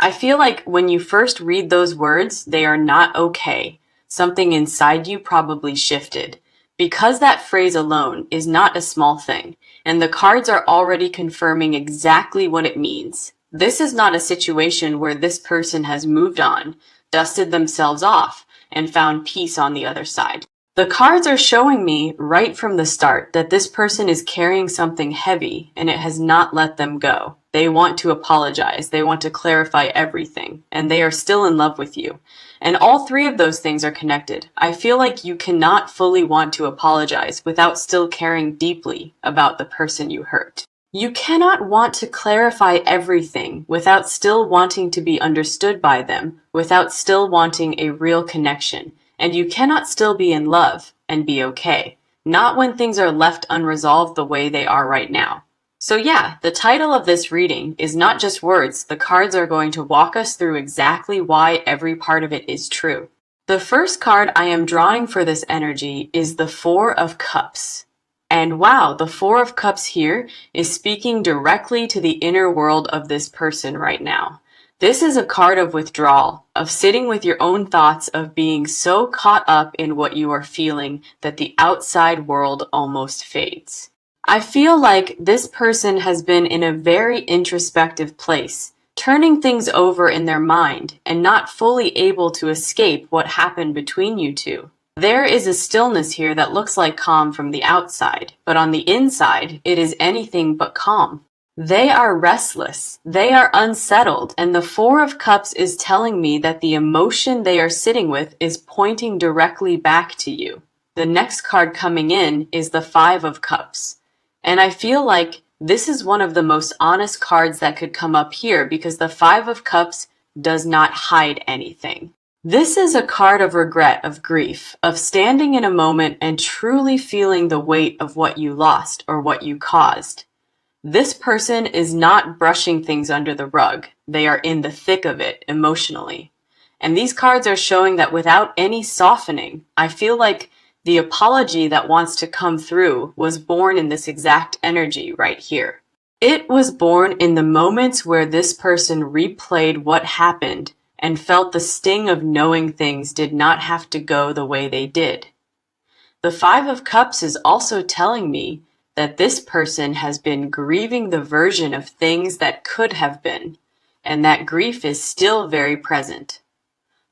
I feel like when you first read those words, they are not okay. Something inside you probably shifted. Because that phrase alone is not a small thing, and the cards are already confirming exactly what it means. This is not a situation where this person has moved on, dusted themselves off, and found peace on the other side. The cards are showing me right from the start that this person is carrying something heavy and it has not let them go. They want to apologize, they want to clarify everything, and they are still in love with you. And all three of those things are connected. I feel like you cannot fully want to apologize without still caring deeply about the person you hurt. You cannot want to clarify everything without still wanting to be understood by them, without still wanting a real connection. And you cannot still be in love and be okay. Not when things are left unresolved the way they are right now. So yeah, the title of this reading is not just words. The cards are going to walk us through exactly why every part of it is true. The first card I am drawing for this energy is the Four of Cups. And wow, the Four of Cups here is speaking directly to the inner world of this person right now. This is a card of withdrawal, of sitting with your own thoughts, of being so caught up in what you are feeling that the outside world almost fades. I feel like this person has been in a very introspective place, turning things over in their mind and not fully able to escape what happened between you two. There is a stillness here that looks like calm from the outside, but on the inside, it is anything but calm. They are restless, they are unsettled, and the Four of Cups is telling me that the emotion they are sitting with is pointing directly back to you. The next card coming in is the Five of Cups. And I feel like this is one of the most honest cards that could come up here because the Five of Cups does not hide anything. This is a card of regret, of grief, of standing in a moment and truly feeling the weight of what you lost or what you caused. This person is not brushing things under the rug. They are in the thick of it emotionally. And these cards are showing that without any softening, I feel like the apology that wants to come through was born in this exact energy right here. It was born in the moments where this person replayed what happened and felt the sting of knowing things did not have to go the way they did. The Five of Cups is also telling me that this person has been grieving the version of things that could have been, and that grief is still very present.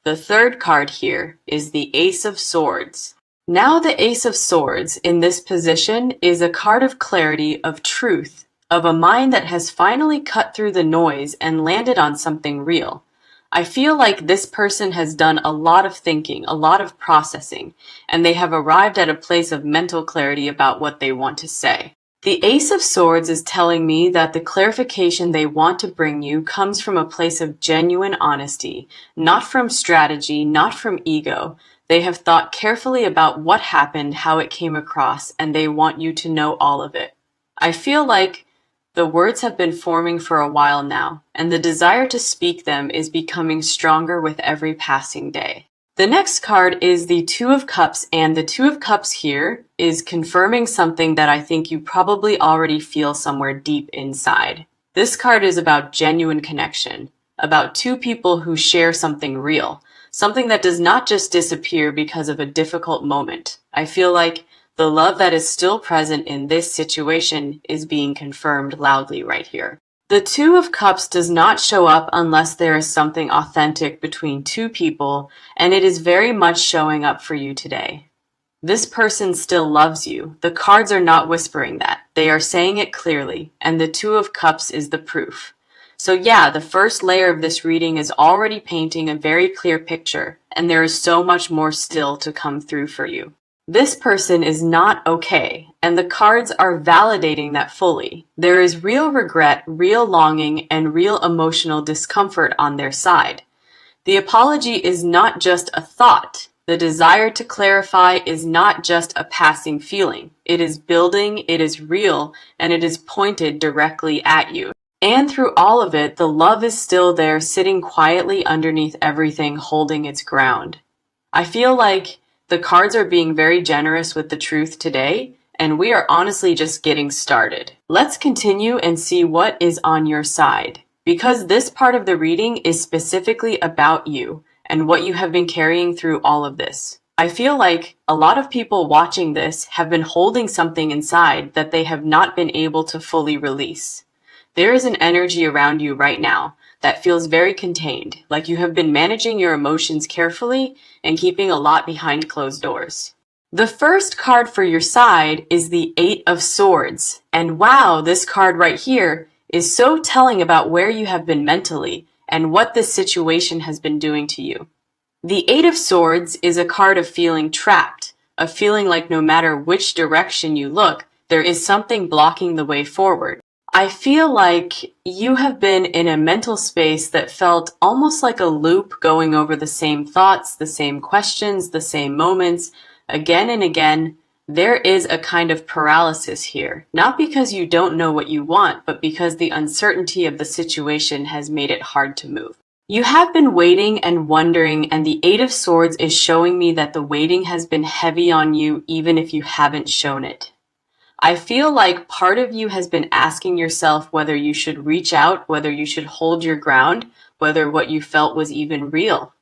The third card here is the Ace of Swords. Now the Ace of Swords in this position is a card of clarity, of truth, of a mind that has finally cut through the noise and landed on something real. I feel like this person has done a lot of thinking, a lot of processing, and they have arrived at a place of mental clarity about what they want to say. The Ace of Swords is telling me that the clarification they want to bring you comes from a place of genuine honesty, not from strategy, not from ego. They have thought carefully about what happened, how it came across, and they want you to know all of it. I feel like the words have been forming for a while now, and the desire to speak them is becoming stronger with every passing day. The next card is the Two of Cups, and the Two of Cups here is confirming something that I think you probably already feel somewhere deep inside. This card is about genuine connection, about two people who share something real, something that does not just disappear because of a difficult moment. I feel like the love that is still present in this situation is being confirmed loudly right here. The Two of Cups does not show up unless there is something authentic between two people, and it is very much showing up for you today. This person still loves you. The cards are not whispering that. They are saying it clearly, and the Two of Cups is the proof. So yeah, the first layer of this reading is already painting a very clear picture, and there is so much more still to come through for you. This person is not okay, and the cards are validating that fully. There is real regret, real longing, and real emotional discomfort on their side. The apology is not just a thought. The desire to clarify is not just a passing feeling. It is building, it is real, and it is pointed directly at you. And through all of it, the love is still there, sitting quietly underneath everything, holding its ground. I feel like the cards are being very generous with the truth today, and we are honestly just getting started. Let's continue and see what is on your side. because this part of the reading is specifically about you and what you have been carrying through all of this. I feel like a lot of people watching this have been holding something inside that they have not been able to fully release. There is an energy around you right now that feels very contained, like you have been managing your emotions carefully and keeping a lot behind closed doors. The first card for your side is the Eight of Swords, and wow, this card right here is so telling about where you have been mentally and what this situation has been doing to you. The Eight of Swords is a card of feeling trapped, of feeling like no matter which direction you look, there is something blocking the way forward. I feel like you have been in a mental space that felt almost like a loop, going over the same thoughts, the same questions, the same moments, again and again. There is a kind of paralysis here, not because you don't know what you want, but because the uncertainty of the situation has made it hard to move. You have been waiting and wondering, and the Eight of Swords is showing me that the waiting has been heavy on you, even if you haven't shown it. I feel like part of you has been asking yourself whether you should reach out, whether you should hold your ground, whether what you felt was even real.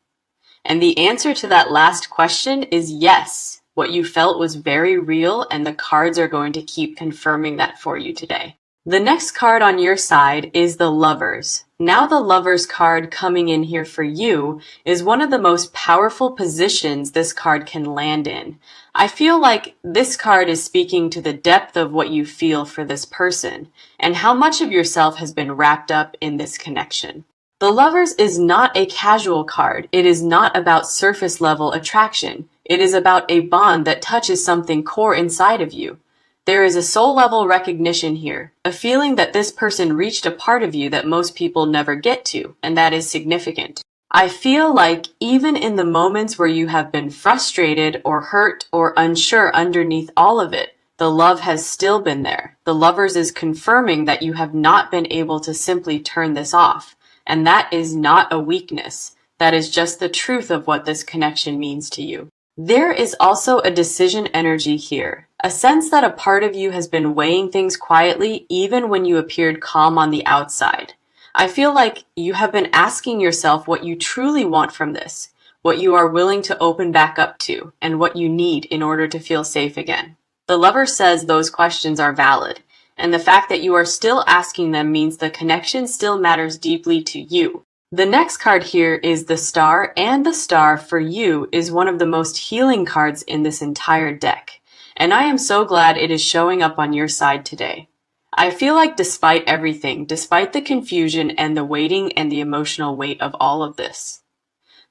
And the answer to that last question is yes. What you felt was very real, and the cards are going to keep confirming that for you today. The next card on your side is the Lovers. Now the Lovers card coming in here for you is one of the most powerful positions this card can land in. I feel like this card is speaking to the depth of what you feel for this person and how much of yourself has been wrapped up in this connection. The Lovers is not a casual card. It is not about surface level attraction. It is about a bond that touches something core inside of you. There is a soul level recognition here, a feeling that this person reached a part of you that most people never get to, and that is significant. I feel like even in the moments where you have been frustrated or hurt or unsure underneath all of it, the love has still been there. The Lovers is confirming that you have not been able to simply turn this off, and that is not a weakness. That is just the truth of what this connection means to you. There is also a decision energy here, a sense that a part of you has been weighing things quietly even when you appeared calm on the outside. I feel like you have been asking yourself what you truly want from this, what you are willing to open back up to, and what you need in order to feel safe again. The Lover says those questions are valid, and the fact that you are still asking them means the connection still matters deeply to you. The next card here is the Star, and the Star for you is one of the most healing cards in this entire deck, and I am so glad it is showing up on your side today. I feel like despite everything, despite the confusion and the waiting and the emotional weight of all of this,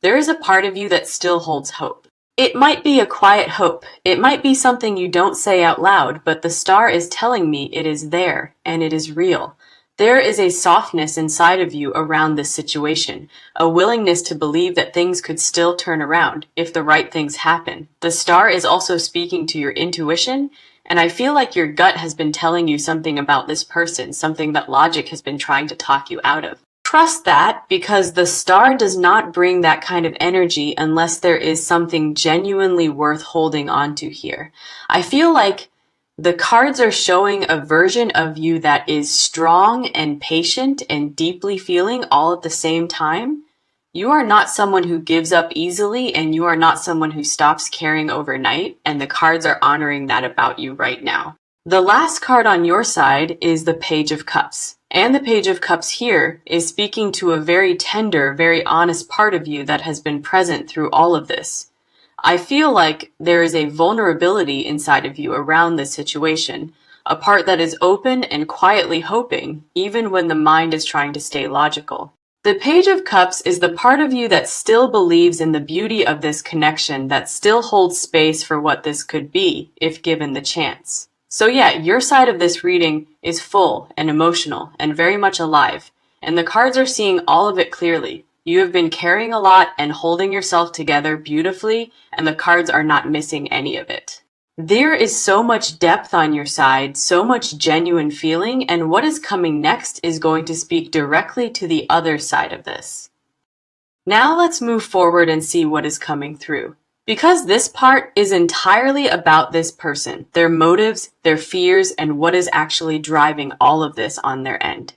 there is a part of you that still holds hope. It might be a quiet hope. It might be something you don't say out loud, but the Star is telling me it is there and it is real. There is a softness inside of you around this situation, a willingness to believe that things could still turn around if the right things happen. The Star is also speaking to your intuition, and I feel like your gut has been telling you something about this person, something that logic has been trying to talk you out of. Trust that, because the Star does not bring that kind of energy unless there is something genuinely worth holding on to here. I feel like the cards are showing a version of you that is strong and patient and deeply feeling all at the same time. You are not someone who gives up easily, and you are not someone who stops caring overnight, and the cards are honoring that about you right now. The last card on your side is the Page of Cups, and the Page of Cups here is speaking to a very tender, very honest part of you that has been present through all of this. I feel like there is a vulnerability inside of you around this situation, a part that is open and quietly hoping, even when the mind is trying to stay logical. The Page of Cups is the part of you that still believes in the beauty of this connection, that still holds space for what this could be if given the chance. So yeah, your side of this reading is full and emotional and very much alive, and the cards are seeing all of it clearly. You have been carrying a lot and holding yourself together beautifully, and the cards are not missing any of it. There is so much depth on your side, so much genuine feeling, and what is coming next is going to speak directly to the other side of this. Now let's move forward and see what is coming through. Because this part is entirely about this person, their motives, their fears, and what is actually driving all of this on their end.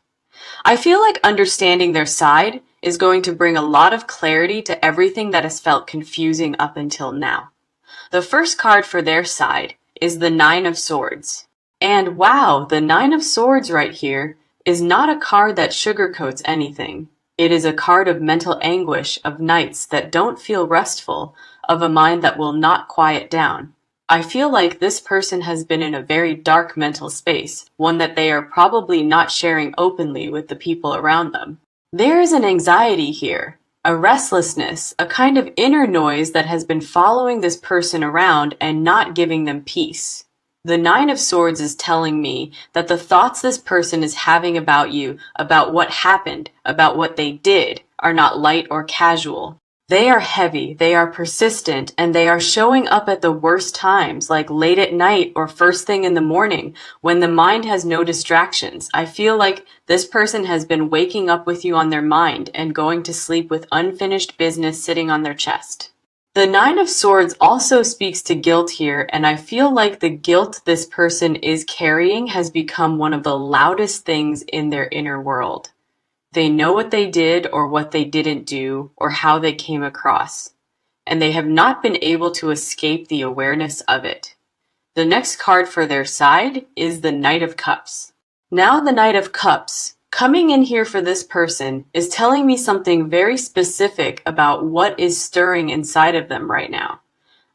I feel like understanding their side is going to bring a lot of clarity to everything that has felt confusing up until now. The first card for their side is the Nine of Swords. And wow, the Nine of Swords right here is not a card that sugarcoats anything. It is a card of mental anguish, of nights that don't feel restful, of a mind that will not quiet down. I feel like this person has been in a very dark mental space, one that they are probably not sharing openly with the people around them. There is an anxiety here, a restlessness, a kind of inner noise that has been following this person around and not giving them peace. The Nine of Swords is telling me that the thoughts this person is having about you, about what happened, about what they did, are not light or casual. They are heavy, they are persistent, and they are showing up at the worst times, like late at night or first thing in the morning, when the mind has no distractions. I feel like this person has been waking up with you on their mind and going to sleep with unfinished business sitting on their chest. The Nine of Swords also speaks to guilt here, and I feel like the guilt this person is carrying has become one of the loudest things in their inner world. They know what they did or what they didn't do or how they came across, and they have not been able to escape the awareness of it. The next card for their side is the Knight of Cups. Now the Knight of Cups, coming in here for this person, is telling me something very specific about what is stirring inside of them right now.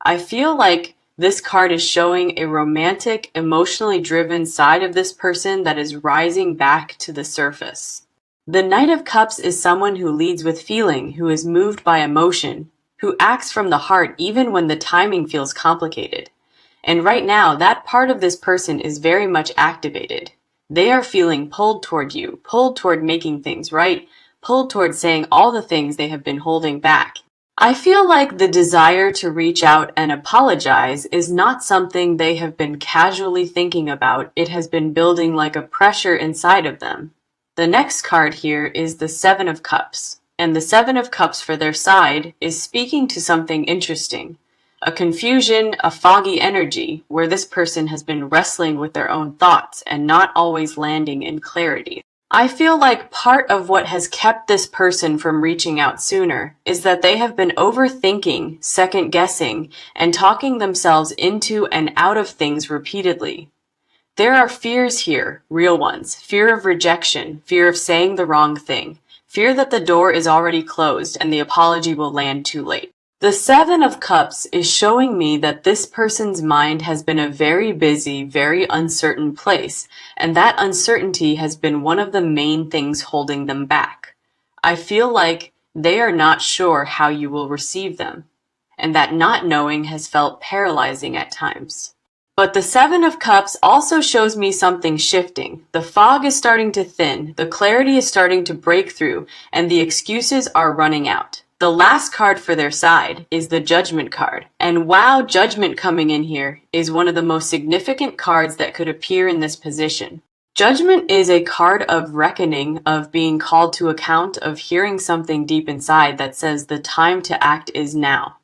I feel like this card is showing a romantic, emotionally driven side of this person that is rising back to the surface. The Knight of Cups is someone who leads with feeling, who is moved by emotion, who acts from the heart even when the timing feels complicated. And right now, that part of this person is very much activated. They are feeling pulled toward you, pulled toward making things right, pulled toward saying all the things they have been holding back. I feel like the desire to reach out and apologize is not something they have been casually thinking about. It has been building like a pressure inside of them. The next card here is the Seven of Cups, and the Seven of Cups for their side is speaking to something interesting. A confusion, a foggy energy, where this person has been wrestling with their own thoughts and not always landing in clarity. I feel like part of what has kept this person from reaching out sooner is that they have been overthinking, second-guessing, and talking themselves into and out of things repeatedly. There are fears here, real ones. Fear of rejection, fear of saying the wrong thing, fear that the door is already closed and the apology will land too late. The Seven of Cups is showing me that this person's mind has been a very busy, very uncertain place, and that uncertainty has been one of the main things holding them back. I feel like they are not sure how you will receive them, and that not knowing has felt paralyzing at times. But the Seven of Cups also shows me something shifting. The fog is starting to thin, the clarity is starting to break through, and the excuses are running out. The last card for their side is the Judgment card. And wow, Judgment coming in here is one of the most significant cards that could appear in this position. Judgment is a card of reckoning, of being called to account, of hearing something deep inside that says the time to act is now.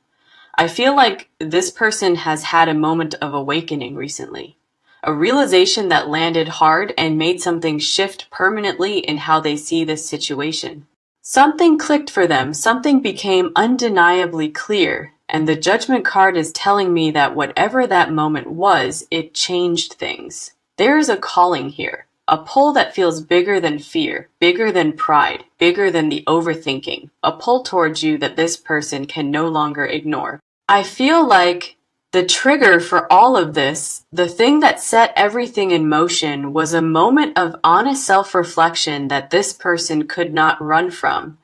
I feel like this person has had a moment of awakening recently, a realization that landed hard and made something shift permanently in how they see this situation. Something clicked for them, something became undeniably clear, and the Judgment card is telling me that whatever that moment was, it changed things. There is a calling here, a pull that feels bigger than fear, bigger than pride, bigger than the overthinking, a pull towards you that this person can no longer ignore. I feel like the trigger for all of this, the thing that set everything in motion, was a moment of honest self-reflection that this person could not run from.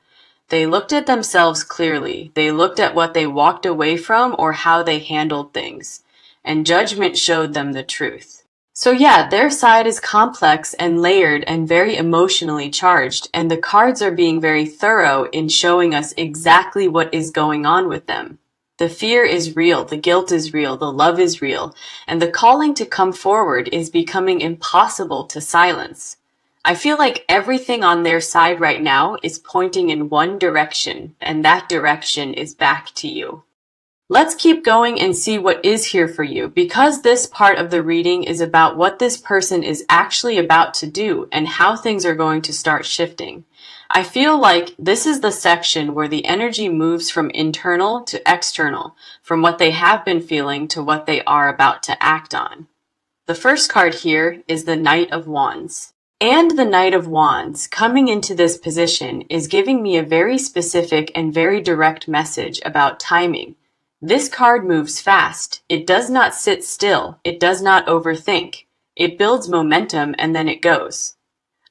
They looked at themselves clearly. They looked at what they walked away from or how they handled things. And Judgment showed them the truth. So yeah, their side is complex and layered and very emotionally charged, and the cards are being very thorough in showing us exactly what is going on with them. The fear is real, the guilt is real, the love is real, and the calling to come forward is becoming impossible to silence. I feel like everything on their side right now is pointing in one direction, and that direction is back to you. Let's keep going and see what is here for you, because this part of the reading is about what this person is actually about to do and how things are going to start shifting. I feel like this is the section where the energy moves from internal to external, from what they have been feeling to what they are about to act on. The first card here is the Knight of Wands. And the Knight of Wands coming into this position is giving me a very specific and very direct message about timing. This card moves fast. It does not sit still. It does not overthink. It builds momentum and then it goes.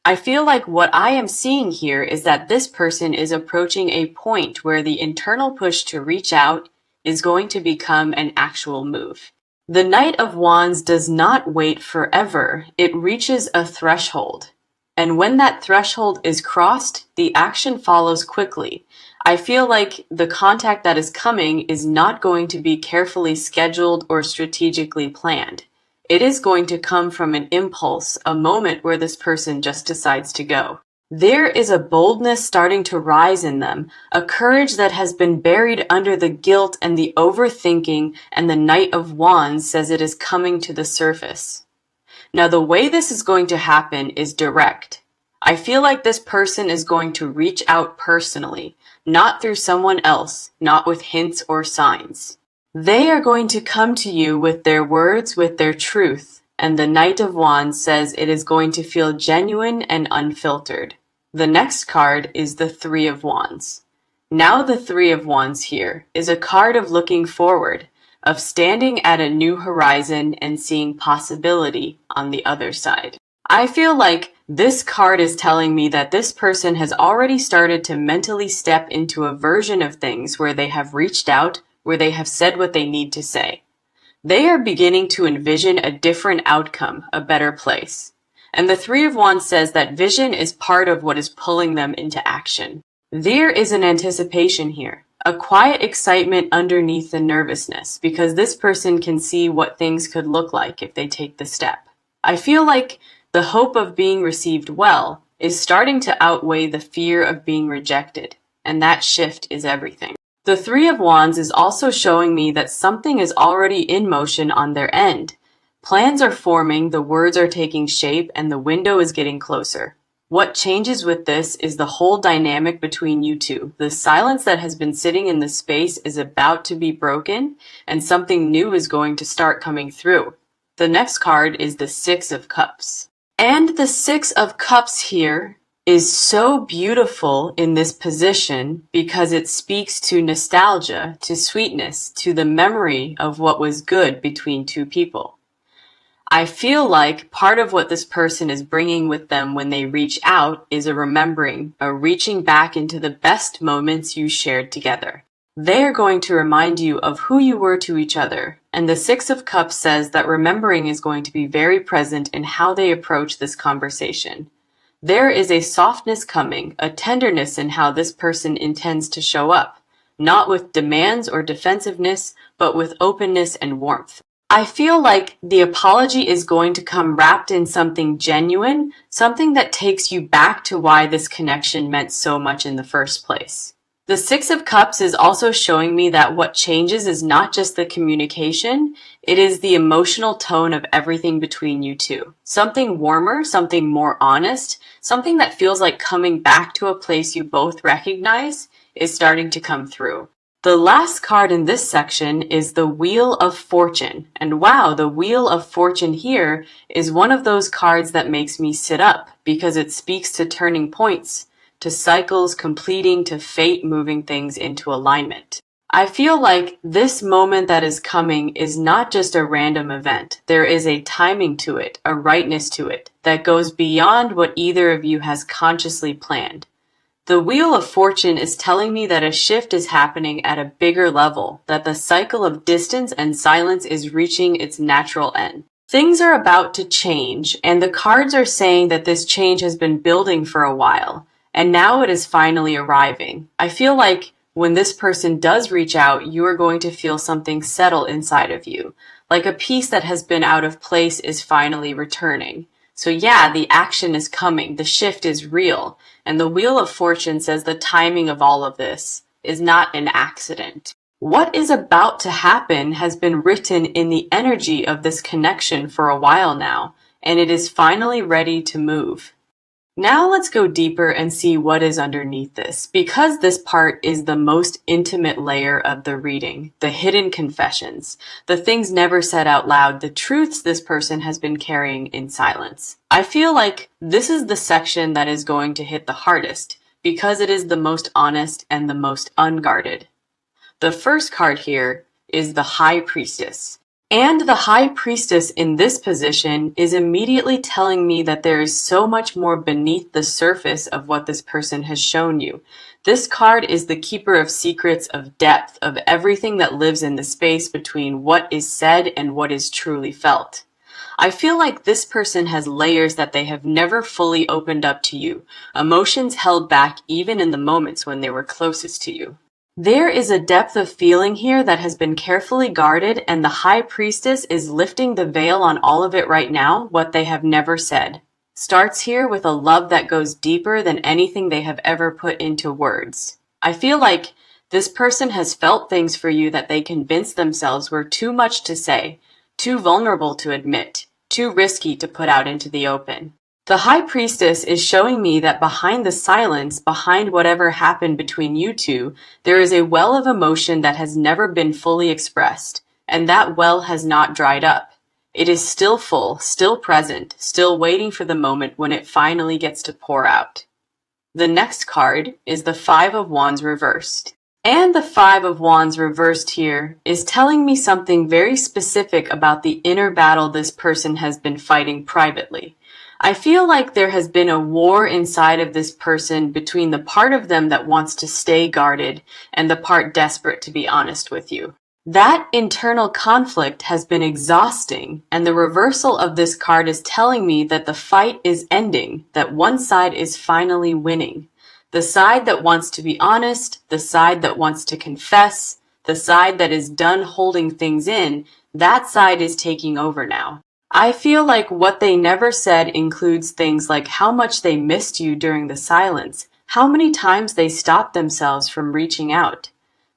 I feel like what I am seeing here is that this person is approaching a point where the internal push to reach out is going to become an actual move. The Knight of Wands does not wait forever. It reaches a threshold. And when that threshold is crossed, the action follows quickly. I feel like the contact that is coming is not going to be carefully scheduled or strategically planned. It is going to come from an impulse, a moment where this person just decides to go. There is a boldness starting to rise in them, a courage that has been buried under the guilt and the overthinking, and the Knight of Wands says it is coming to the surface. Now, the way this is going to happen is direct. I feel like this person is going to reach out personally, not through someone else, not with hints or signs. They are going to come to you with their words, with their truth, and the Knight of Wands says it is going to feel genuine and unfiltered. The next card is the Three of Wands. Now the Three of Wands here is a card of looking forward, of standing at a new horizon and seeing possibility on the other side. I feel like this card is telling me that this person has already started to mentally step into a version of things where they have reached out, where they have said what they need to say. They are beginning to envision a different outcome, a better place. And the Three of Wands says that vision is part of what is pulling them into action. There is an anticipation here, a quiet excitement underneath the nervousness, because this person can see what things could look like if they take the step. I feel like the hope of being received well is starting to outweigh the fear of being rejected, and that shift is everything. The Three of Wands is also showing me that something is already in motion on their end. Plans are forming, the words are taking shape, and the window is getting closer. What changes with this is the whole dynamic between you two. The silence that has been sitting in the space is about to be broken, and something new is going to start coming through. The next card is the Six of Cups. And the Six of Cups here is so beautiful in this position because it speaks to nostalgia, to sweetness, to the memory of what was good between two people. I feel like part of what this person is bringing with them when they reach out is a remembering, a reaching back into the best moments you shared together. They are going to remind you of who you were to each other, and the Six of Cups says that remembering is going to be very present in how they approach this conversation. There is a softness coming, a tenderness in how this person intends to show up, not with demands or defensiveness, but with openness and warmth. I feel like the apology is going to come wrapped in something genuine, something that takes you back to why this connection meant so much in the first place. The Six of Cups is also showing me that what changes is not just the communication, it is the emotional tone of everything between you two. Something warmer, something more honest, something that feels like coming back to a place you both recognize is starting to come through. The last card in this section is the Wheel of Fortune. And wow, the Wheel of Fortune here is one of those cards that makes me sit up because it speaks to turning points, to cycles completing, to fate moving things into alignment. I feel like this moment that is coming is not just a random event. There is a timing to it, a rightness to it, that goes beyond what either of you has consciously planned. The Wheel of Fortune is telling me that a shift is happening at a bigger level, that the cycle of distance and silence is reaching its natural end. Things are about to change, and the cards are saying that this change has been building for a while, and now it is finally arriving. I feel like when this person does reach out, you are going to feel something settle inside of you, like a piece that has been out of place is finally returning. So yeah, the action is coming, the shift is real, and the Wheel of Fortune says the timing of all of this is not an accident. What is about to happen has been written in the energy of this connection for a while now, and it is finally ready to move. Now let's go deeper and see what is underneath this, because this part is the most intimate layer of the reading, the hidden confessions, the things never said out loud, the truths this person has been carrying in silence. I feel like this is the section that is going to hit the hardest, because it is the most honest and the most unguarded. The first card here is the High Priestess. And the High Priestess in this position is immediately telling me that there is so much more beneath the surface of what this person has shown you. This card is the keeper of secrets, of depth, of everything that lives in the space between what is said and what is truly felt. I feel like this person has layers that they have never fully opened up to you, emotions held back even in the moments when they were closest to you. There is a depth of feeling here that has been carefully guarded, and the High Priestess is lifting the veil on all of it right now, what they have never said. Starts here with a love that goes deeper than anything they have ever put into words. I feel like this person has felt things for you that they convinced themselves were too much to say, too vulnerable to admit, too risky to put out into the open. The High Priestess is showing me that behind the silence, behind whatever happened between you two, there is a well of emotion that has never been fully expressed, and that well has not dried up. It is still full, still present, still waiting for the moment when it finally gets to pour out. The next card is the Five of Wands reversed. And the Five of Wands reversed here is telling me something very specific about the inner battle this person has been fighting privately. I feel like there has been a war inside of this person between the part of them that wants to stay guarded and the part desperate to be honest with you. That internal conflict has been exhausting, and the reversal of this card is telling me that the fight is ending, that one side is finally winning. The side that wants to be honest, the side that wants to confess, the side that is done holding things in, that side is taking over now. I feel like what they never said includes things like how much they missed you during the silence, how many times they stopped themselves from reaching out.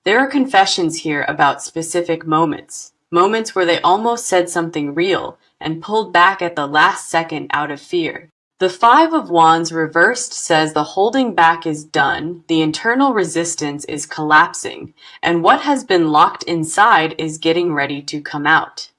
There are confessions here about specific moments, moments where they almost said something real and pulled back at the last second out of fear. The Five of Wands reversed says the holding back is done, the internal resistance is collapsing, and what has been locked inside is getting ready to come out.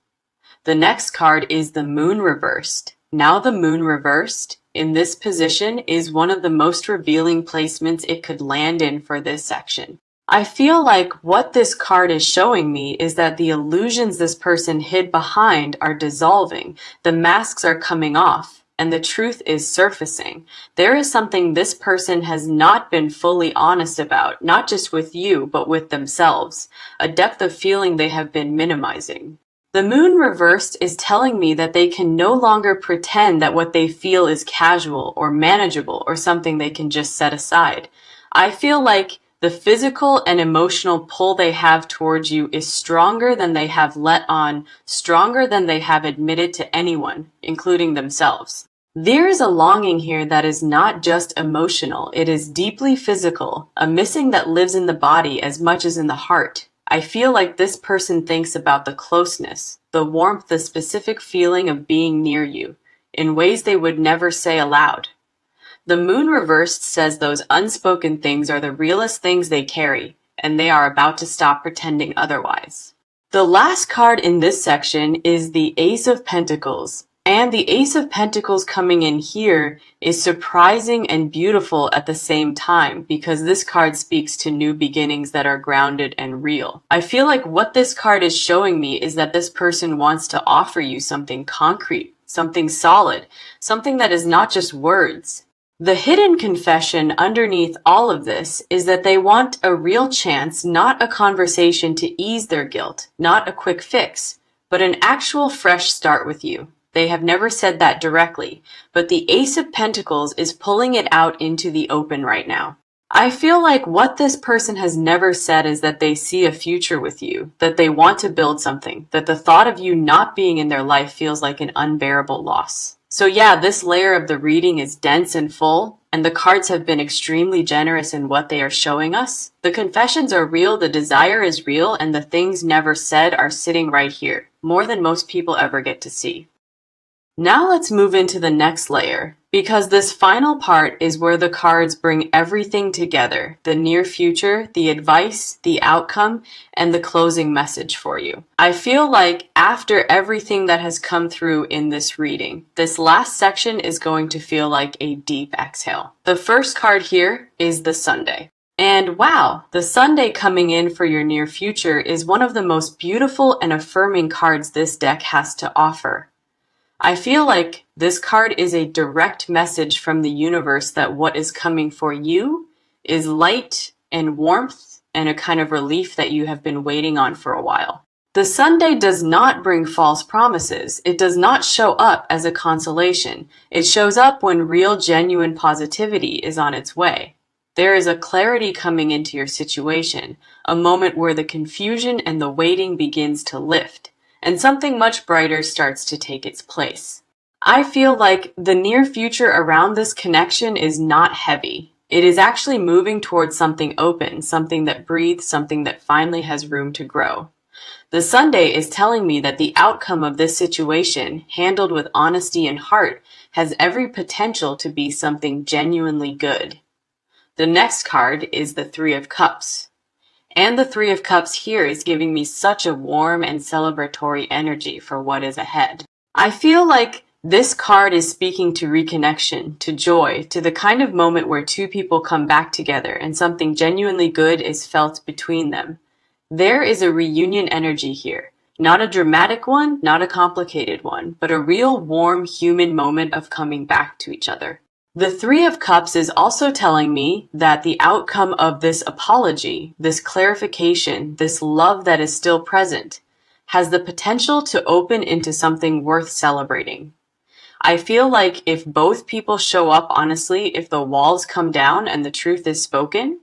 The next card is the Moon reversed. Now the Moon reversed in this position is one of the most revealing placements it could land in for this section. I feel like what this card is showing me is that the illusions this person hid behind are dissolving, the masks are coming off, and the truth is surfacing. There is something this person has not been fully honest about, not just with you, but with themselves, a depth of feeling they have been minimizing. The Moon reversed is telling me that they can no longer pretend that what they feel is casual or manageable or something they can just set aside. I feel like the physical and emotional pull they have towards you is stronger than they have let on, stronger than they have admitted to anyone, including themselves. There is a longing here that is not just emotional, it is deeply physical, a missing that lives in the body as much as in the heart. I feel like this person thinks about the closeness, the warmth, the specific feeling of being near you, in ways they would never say aloud. The Moon reversed says those unspoken things are the realest things they carry, and they are about to stop pretending otherwise. The last card in this section is the Ace of Pentacles, and the Ace of Pentacles coming in here is surprising and beautiful at the same time because this card speaks to new beginnings that are grounded and real. I feel like what this card is showing me is that this person wants to offer you something concrete, something solid, something that is not just words. The hidden confession underneath all of this is that they want a real chance, not a conversation to ease their guilt, not a quick fix, but an actual fresh start with you. They have never said that directly, but the Ace of Pentacles is pulling it out into the open right now. I feel like what this person has never said is that they see a future with you, that they want to build something, that the thought of you not being in their life feels like an unbearable loss. So yeah, this layer of the reading is dense and full, and the cards have been extremely generous in what they are showing us. The confessions are real, the desire is real, and the things never said are sitting right here, more than most people ever get to see. Now let's move into the next layer, because this final part is where the cards bring everything together, the near future, the advice, the outcome, and the closing message for you. I feel like after everything that has come through in this reading, this last section is going to feel like a deep exhale. The first card here is the Sunday. And wow, the Sunday coming in for your near future is one of the most beautiful and affirming cards this deck has to offer. I feel like this card is a direct message from the universe that what is coming for you is light and warmth and a kind of relief that you have been waiting on for a while. The Sunday does not bring false promises. It does not show up as a consolation. It shows up when real, genuine positivity is on its way. There is a clarity coming into your situation, a moment where the confusion and the waiting begins to lift, and something much brighter starts to take its place. I feel like the near future around this connection is not heavy. It is actually moving towards something open, something that breathes, something that finally has room to grow. The Sunday is telling me that the outcome of this situation, handled with honesty and heart, has every potential to be something genuinely good. The next card is the Three of Cups. And the Three of Cups here is giving me such a warm and celebratory energy for what is ahead. I feel like this card is speaking to reconnection, to joy, to the kind of moment where two people come back together and something genuinely good is felt between them. There is a reunion energy here. Not a dramatic one, not a complicated one, but a real warm human moment of coming back to each other. The Three of Cups is also telling me that the outcome of this apology, this clarification, this love that is still present, has the potential to open into something worth celebrating. I feel like if both people show up honestly, if the walls come down and the truth is spoken,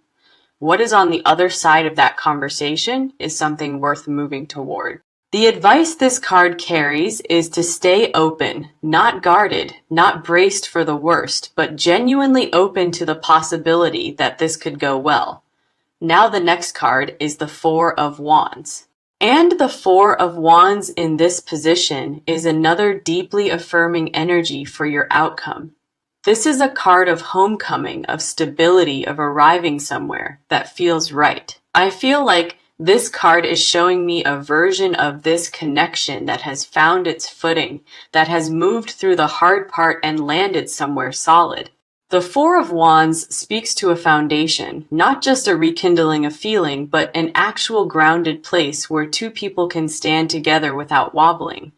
what is on the other side of that conversation is something worth moving toward. The advice this card carries is to stay open, not guarded, not braced for the worst, but genuinely open to the possibility that this could go well. Now the next card is the Four of Wands. And the Four of Wands in this position is another deeply affirming energy for your outcome. This is a card of homecoming, of stability, of arriving somewhere that feels right. I feel like this card is showing me a version of this connection that has found its footing, that has moved through the hard part and landed somewhere solid. The Four of Wands speaks to a foundation, not just a rekindling of feeling, but an actual grounded place where two people can stand together without wobbling.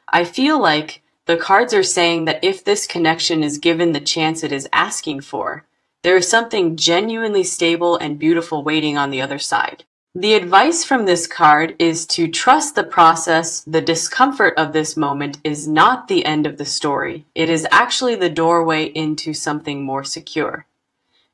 I feel like the cards are saying that if this connection is given the chance it is asking for, there is something genuinely stable and beautiful waiting on the other side. The advice from this card is to trust the process. The discomfort of this moment is not the end of the story. It is actually the doorway into something more secure.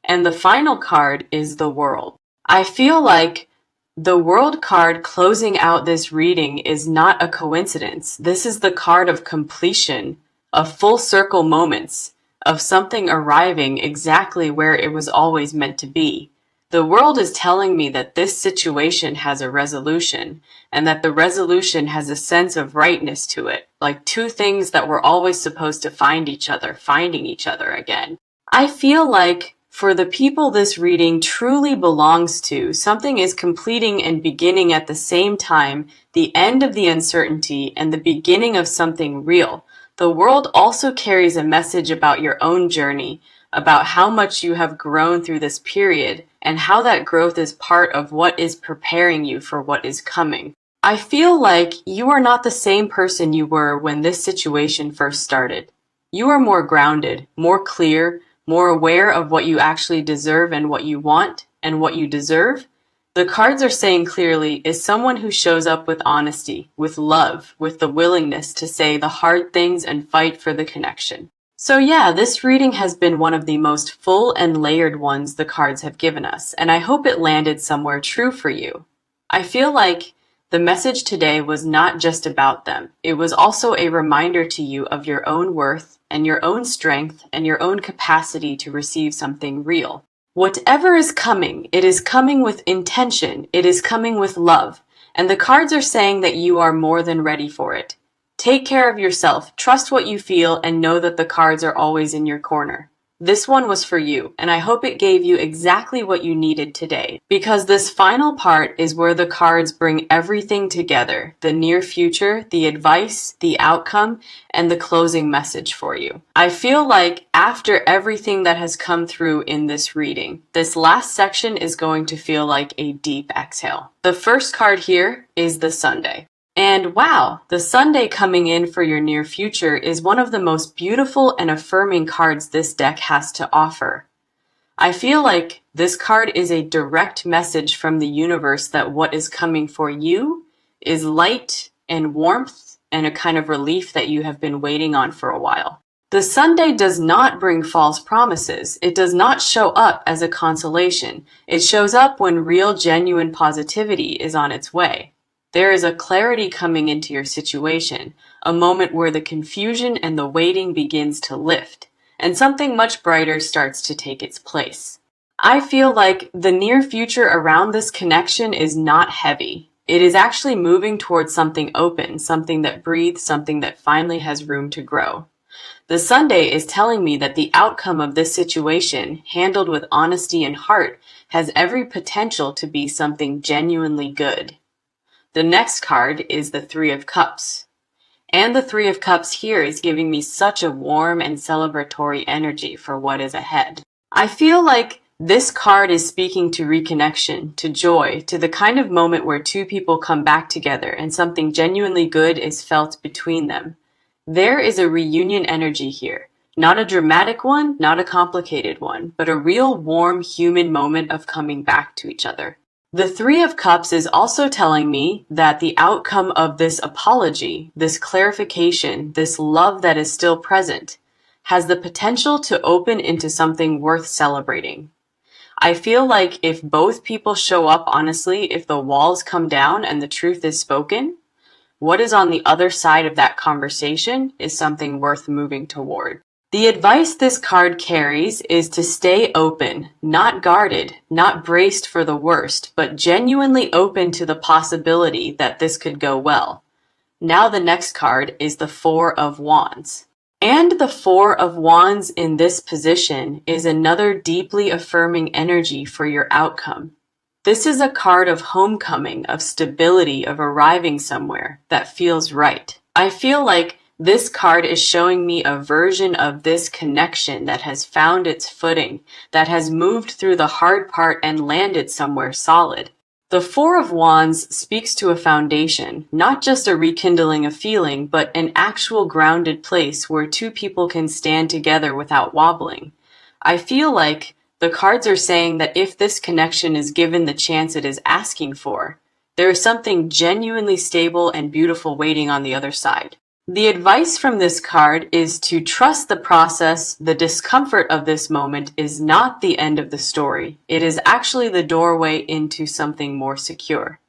And the final card is the World. I feel like the World card closing out this reading is not a coincidence. This is the card of completion, of full circle moments, of something arriving exactly where it was always meant to be. The World is telling me that this situation has a resolution, and that the resolution has a sense of rightness to it, like two things that were always supposed to find each other, finding each other again. I feel like for the people this reading truly belongs to, something is completing and beginning at the same time, the end of the uncertainty and the beginning of something real. The World also carries a message about your own journey, about how much you have grown through this period, and how that growth is part of what is preparing you for what is coming. I feel like you are not the same person you were when this situation first started. You are more grounded, more clear, more aware of what you actually deserve and what you want and what you deserve. The cards are saying clearly is someone who shows up with honesty, with love, with the willingness to say the hard things and fight for the connection. So yeah, this reading has been one of the most full and layered ones the cards have given us, and I hope it landed somewhere true for you. I feel like The message today was not just about them. It was also a reminder to you of your own worth and your own strength and your own capacity to receive something real. Whatever is coming, it is coming with intention. It is coming with love. And the cards are saying that you are more than ready for it. Take care of yourself, trust what you feel, and know that the cards are always in your corner. This one was for you, and I hope it gave you exactly what you needed today, because this final part is where the cards bring everything together: the near future, the advice, the outcome, and the closing message for you. I feel like after everything that has come through in this reading, this last section is going to feel like a deep exhale. The first card here is the Sunday. And wow, the Sunday coming in for your near future is one of the most beautiful and affirming cards this deck has to offer. I feel like this card is a direct message from the universe that what is coming for you is light and warmth and a kind of relief that you have been waiting on for a while. The Sunday does not bring false promises. It does not show up as a consolation. It shows up when real, genuine positivity is on its way. There is a clarity coming into your situation, a moment where the confusion and the waiting begins to lift, and something much brighter starts to take its place. I feel like the near future around this connection is not heavy. It is actually moving towards something open, something that breathes, something that finally has room to grow. The Sunday is telling me that the outcome of this situation, handled with honesty and heart, has every potential to be something genuinely good. The next card is the Three of Cups. And the Three of Cups here is giving me such a warm and celebratory energy for what is ahead. I feel like this card is speaking to reconnection, to joy, to the kind of moment where two people come back together and something genuinely good is felt between them. There is a reunion energy here. Not a dramatic one, not a complicated one, but a real warm human moment of coming back to each other. The Three of Cups is also telling me that the outcome of this apology, this clarification, this love that is still present, has the potential to open into something worth celebrating. I feel like if both people show up honestly, if the walls come down and the truth is spoken, what is on the other side of that conversation is something worth moving toward. The advice this card carries is to stay open, not guarded, not braced for the worst, but genuinely open to the possibility that this could go well. Now the next card is the Four of Wands. And the Four of Wands in this position is another deeply affirming energy for your outcome. This is a card of homecoming, of stability, of arriving somewhere that feels right. I feel like this card is showing me a version of this connection that has found its footing, that has moved through the hard part and landed somewhere solid. The Four of Wands speaks to a foundation, not just a rekindling of feeling, but an actual grounded place where two people can stand together without wobbling. I feel like the cards are saying that if this connection is given the chance it is asking for, there is something genuinely stable and beautiful waiting on the other side. The advice from this card is to trust the process. The discomfort of this moment is not the end of the story. It is actually the doorway into something more secure.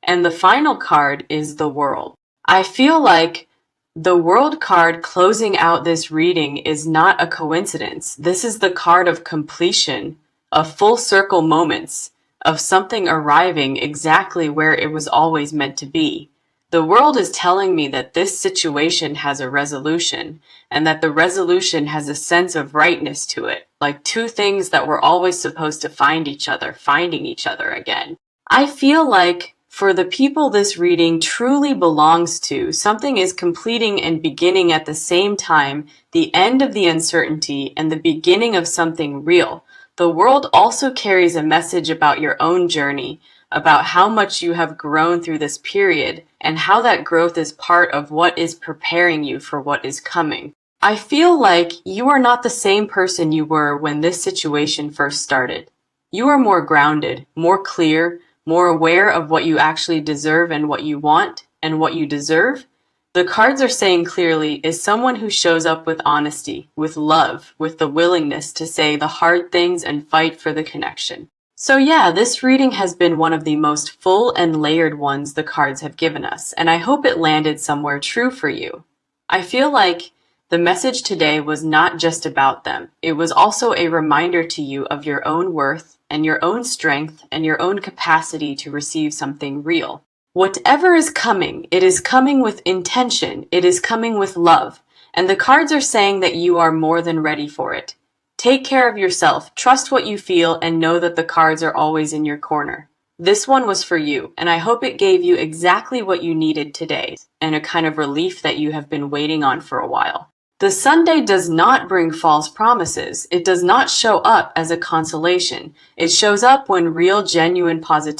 And the final card is the World. I feel like the World card closing out this reading is not a coincidence. This is the card of completion, of full circle moments, of something arriving exactly where it was always meant to be. The World is telling me that this situation has a resolution, and that the resolution has a sense of rightness to it, like two things that were always supposed to find each other, finding each other again. I feel like for the people this reading truly belongs to, something is completing and beginning at the same time, the end of the uncertainty and the beginning of something real. The World also carries a message about your own journey, about how much you have grown through this period, and how that growth is part of what is preparing you for what is coming. I feel like you are not the same person you were when this situation first started. You are more grounded, more clear, more aware of what you actually deserve and what you want, and what you deserve. The cards are saying clearly is someone who shows up with honesty, with love, with the willingness to say the hard things and fight for the connection. So yeah, this reading has been one of the most full and layered ones the cards have given us, and I hope it landed somewhere true for you. I feel like the message today was not just about them. It was also a reminder to you of your own worth and your own strength and your own capacity to receive something real. Whatever is coming, it is coming with intention, it is coming with love, and the cards are saying that you are more than ready for it. Take care of yourself, trust what you feel, and know that the cards are always in your corner. This one was for you, and I hope it gave you exactly what you needed today, and a kind of relief that you have been waiting on for a while. The Sunday does not bring false promises. It does not show up as a consolation. It shows up when real, genuine positivity